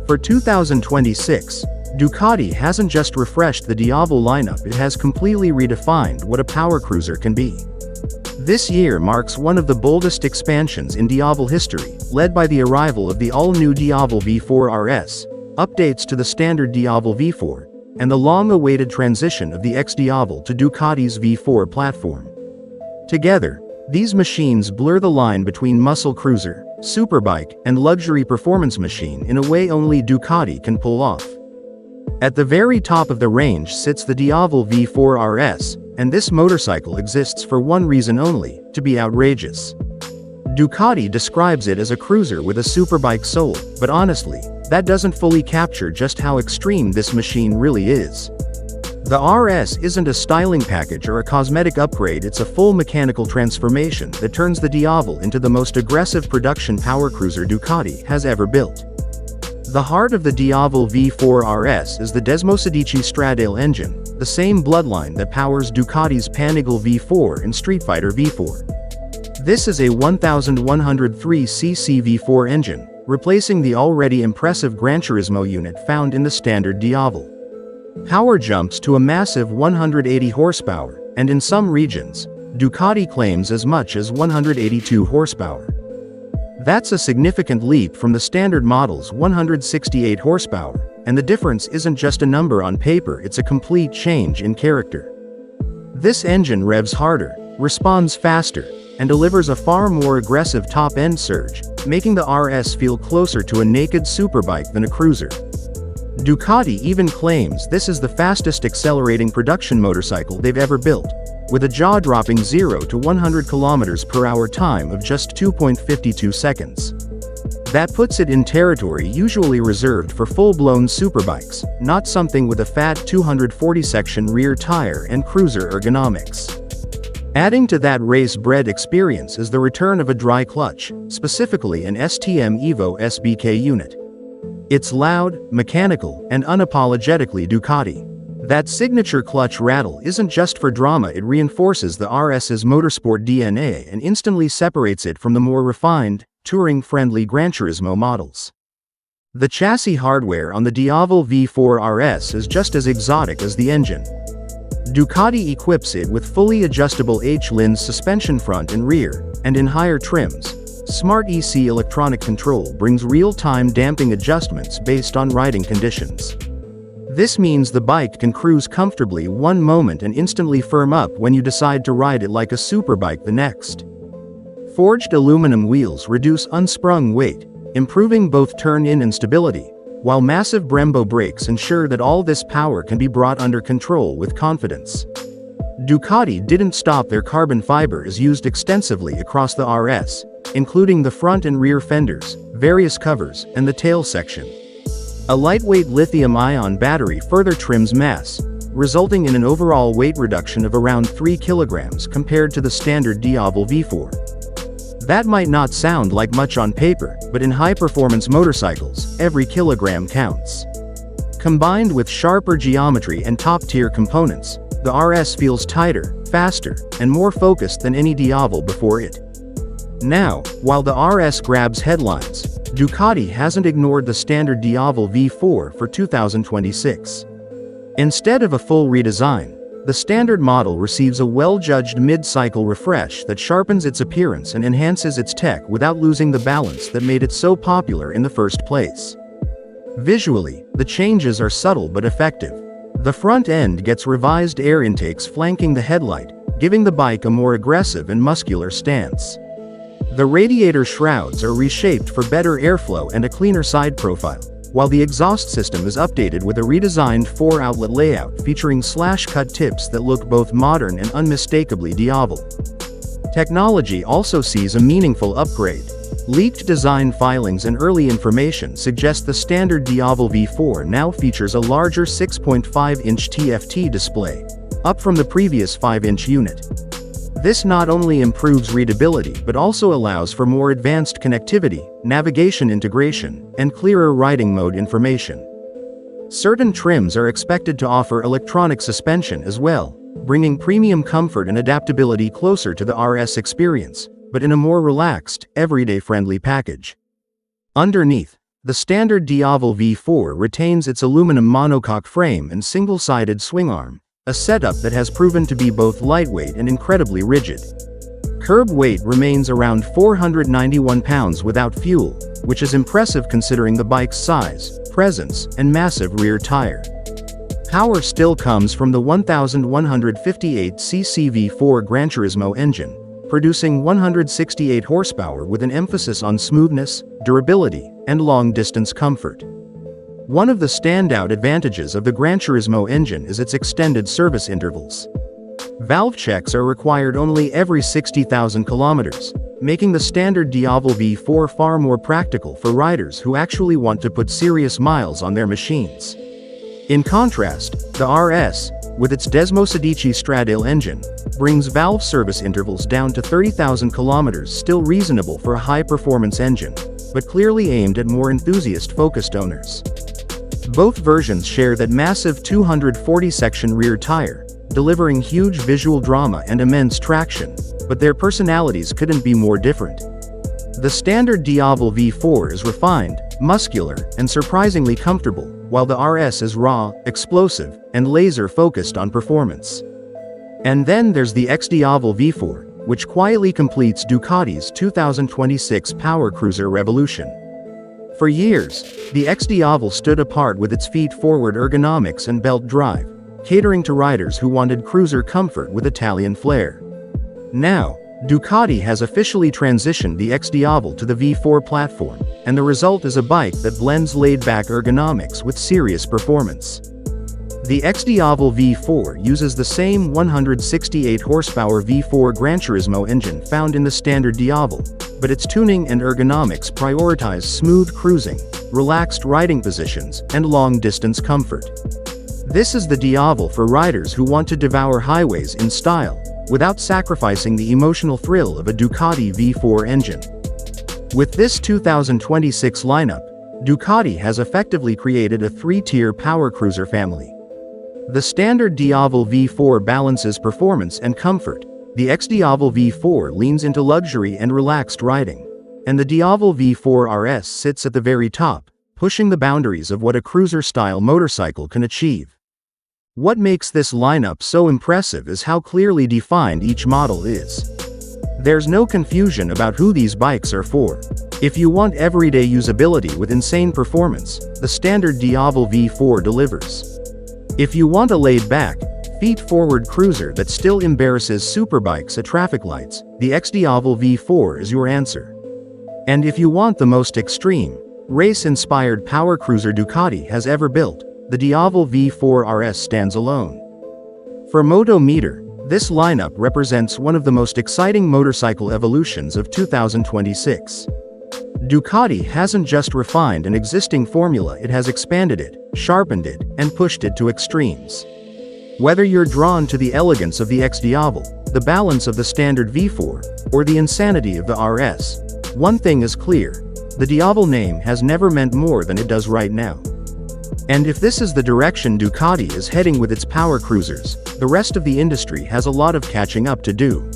For 2026, Ducati hasn't just refreshed the Diavel lineup, it has completely redefined what a power cruiser can be. This year marks one of the boldest expansions in Diavel history, led by the arrival of the all-new Diavel V4 RS, updates to the standard Diavel V4, and the long-awaited transition of the ex-Diavel to Ducati's V4 platform. Together, these machines blur the line between muscle cruiser, superbike, and luxury performance machine in a way only Ducati can pull off. At the very top of the range sits the Diavel V4 RS, and this motorcycle exists for one reason only: to be outrageous. Ducati describes it as a cruiser with a superbike soul, but honestly, that doesn't fully capture just how extreme this machine really is. The RS isn't a styling package or a cosmetic upgrade, it's a full mechanical transformation that turns the Diavel into the most aggressive production power cruiser Ducati has ever built. The heart of the Diavel V4 RS is the Desmosedici Stradale engine, the same bloodline that powers Ducati's Panigale V4 and Street Fighter V4. This is a 1103cc V4 engine, replacing the already impressive Granturismo unit found in the standard Diavel. Power jumps to a massive 180 horsepower, and in some regions, Ducati claims as much as 182 horsepower. That's a significant leap from the standard model's 168 horsepower, and the difference isn't just a number on paper, it's a complete change in character. This engine revs harder, responds faster, and delivers a far more aggressive top-end surge, making the RS feel closer to a naked superbike than a cruiser. Ducati even claims this is the fastest accelerating production motorcycle they've ever built, with a jaw-dropping 0 to 100 km/h time of just 2.52 seconds. That puts it in territory usually reserved for full-blown superbikes, not something with a fat 240-section rear tire and cruiser ergonomics. Adding to that race-bred experience is the return of a dry clutch, specifically an STM Evo SBK unit. It's loud, mechanical, and unapologetically Ducati. That signature clutch rattle isn't just for drama, it reinforces the RS's motorsport DNA and instantly separates it from the more refined, touring-friendly Granturismo models. The chassis hardware on the Diavel V4 RS is just as exotic as the engine. Ducati equips it with fully adjustable H-Lins suspension front and rear, and in higher trims, Smart EC electronic control brings real-time damping adjustments based on riding conditions. This means the bike can cruise comfortably one moment and instantly firm up when you decide to ride it like a superbike the next. Forged aluminum wheels reduce unsprung weight, improving both turn-in and stability, while massive Brembo brakes ensure that all this power can be brought under control with confidence. Ducati didn't stop there. Carbon fiber is used extensively across the RS, including the front and rear fenders, various covers, and the tail section. A lightweight lithium-ion battery further trims mass, resulting in an overall weight reduction of around 3 kilograms compared to the standard Diavel V4. That might not sound like much on paper, but in high-performance motorcycles, every kilogram counts. Combined with sharper geometry and top-tier components, the RS feels tighter, faster, and more focused than any Diavel before it. Now, while the RS grabs headlines, Ducati hasn't ignored the standard Diavel V4 for 2026. Instead of a full redesign, the standard model receives a well-judged mid-cycle refresh that sharpens its appearance and enhances its tech without losing the balance that made it so popular in the first place. Visually, the changes are subtle but effective. The front end gets revised air intakes flanking the headlight, giving the bike a more aggressive and muscular stance. The radiator shrouds are reshaped for better airflow and a cleaner side profile, while the exhaust system is updated with a redesigned 4-outlet layout featuring slash-cut tips that look both modern and unmistakably Diavel. Technology also sees a meaningful upgrade. Leaked design filings and early information suggest the standard Diavel V4 now features a larger 6.5-inch TFT display, up from the previous 5-inch unit. This not only improves readability but also allows for more advanced connectivity, navigation integration, and clearer riding mode information. Certain trims are expected to offer electronic suspension as well, bringing premium comfort and adaptability closer to the RS experience, but in a more relaxed, everyday-friendly package. Underneath, The standard Diavel V4 retains its aluminum monocoque frame and single-sided swing arm, a setup that has proven to be both lightweight and incredibly rigid. Curb weight remains around 491 pounds without fuel, which is impressive considering the bike's size, presence, and massive rear tire. Power still comes from the 1158cc V4 Granturismo engine, producing 168 horsepower with an emphasis on smoothness, durability, and long-distance comfort. One of the standout advantages of the Granturismo engine is its extended service intervals. Valve checks are required only every 60,000 kilometers, making the standard Diavel V4 far more practical for riders who actually want to put serious miles on their machines. In contrast, the RS, with its Desmosedici Stradale engine, brings valve service intervals down to 30,000 kilometers, still reasonable for a high-performance engine, but clearly aimed at more enthusiast-focused owners. Both versions share that massive 240-section rear tire, delivering huge visual drama and immense traction, but their personalities couldn't be more different. The standard Diavel V4 is refined, muscular, and surprisingly comfortable, while the RS is raw, explosive, and laser-focused on performance. And then there's the X-Diavel V4, which quietly completes Ducati's 2026 power cruiser revolution. For years, the X-Diavel stood apart with its feet-forward ergonomics and belt drive, catering to riders who wanted cruiser comfort with Italian flair. Now, Ducati has officially transitioned the X-Diavel to the V4 platform, and the result is a bike that blends laid-back ergonomics with serious performance. The X-Diavel V4 uses the same 168 horsepower V4 Granturismo engine found in the standard Diavel, but its tuning and ergonomics prioritize smooth cruising, relaxed riding positions, and long-distance comfort. This is the Diavel for riders who want to devour highways in style, without sacrificing the emotional thrill of a Ducati V4 engine. With this 2026 lineup, Ducati has effectively created a three-tier power cruiser family. The standard Diavel V4 balances performance and comfort, the X-Diavel V4 leans into luxury and relaxed riding, and the Diavel V4 RS sits at the very top, pushing the boundaries of what a cruiser-style motorcycle can achieve. What makes this lineup so impressive is how clearly defined each model is. There's no confusion about who these bikes are for. If you want everyday usability with insane performance, the standard Diavel V4 delivers. If you want a laid-back, feet-forward cruiser that still embarrasses superbikes at traffic lights, the X-Diavel V4 is your answer. And if you want the most extreme, race-inspired power cruiser Ducati has ever built, the Diavel V4 RS stands alone. For Moto Meter, this lineup represents one of the most exciting motorcycle evolutions of 2026. Ducati hasn't just refined an existing formula, it has expanded it, sharpened it, and pushed it to extremes. Whether you're drawn to the elegance of the X-Diavel, the balance of the standard V4, or the insanity of the RS, one thing is clear: the Diavel name has never meant more than it does right now. And if this is the direction Ducati is heading with its power cruisers, the rest of the industry has a lot of catching up to do.